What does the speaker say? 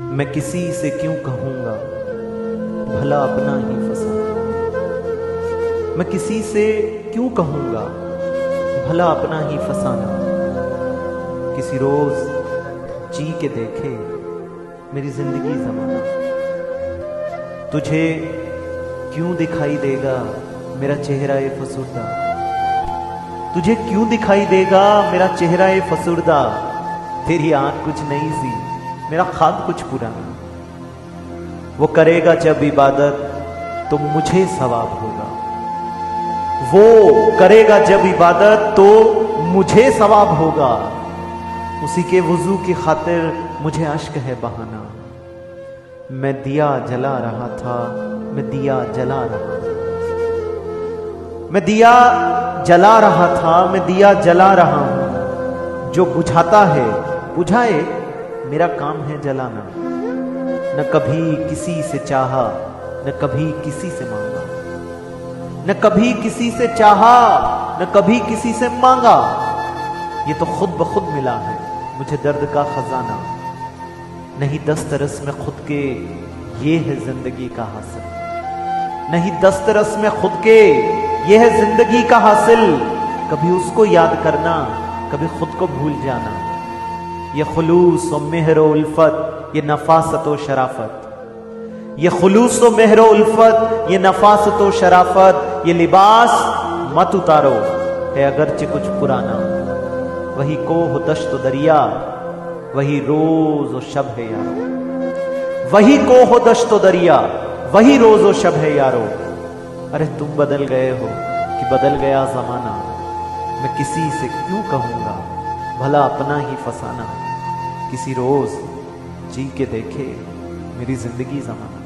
मैं किसी से क्यों कहूंगा भला अपना ही फसाना। मैं किसी से क्यों कहूंगा भला अपना ही फसाना। किसी रोज जी के देखे मेरी जिंदगी जमाना। तुझे क्यों दिखाई देगा मेरा चेहरा ए फसुर्दा। तुझे क्यों दिखाई देगा मेरा चेहरा ए फसुर्दा। तेरी आंख कुछ नई सी मेरा ख्वाब कुछ पुराना। वो करेगा जब इबादत तो मुझे सवाब होगा। वो करेगा जब इबादत तो मुझे सवाब होगा। उसी के वुजू की खातिर मुझे अश्क है बहाना। मैं दिया जला रहा था, मैं दिया जला रहा था। मैं दिया जला रहा था, मैं दिया जला रहा हूं। जो बुझाता है बुझाए, मेरा काम है जलाना। न कभी किसी से चाहा, न कभी किसी से मांगा। न कभी किसी से चाहा, न कभी किसी से मांगा। ये तो खुद ब खुद मिला है मुझे दर्द का खजाना। नहीं दस्तरस में खुद के, ये है जिंदगी का हासिल। नहीं दस्तरस में खुद के, ये है जिंदगी का हासिल। कभी उसको याद करना, कभी खुद को भूल जाना। ये खुलूस व मेहर व उल्फत, ये नफासत व शराफत। ये खुलूस व मेहर व उल्फत, ये नफासत व शराफत। ये लिबास मत उतारो है अगरचे कुछ पुराना। वही कोह दश्त दरिया, वही रोज व शब है यारो। वही कोह दश्त दरिया, वही रोज व शब है यारो। अरे तुम बदल गए हो कि बदल गया जमाना। मैं किसी से क्यों कहूंगा भला अपना ही फसाना। किसी रोज जी के देखे मेरी जिंदगी जमाना।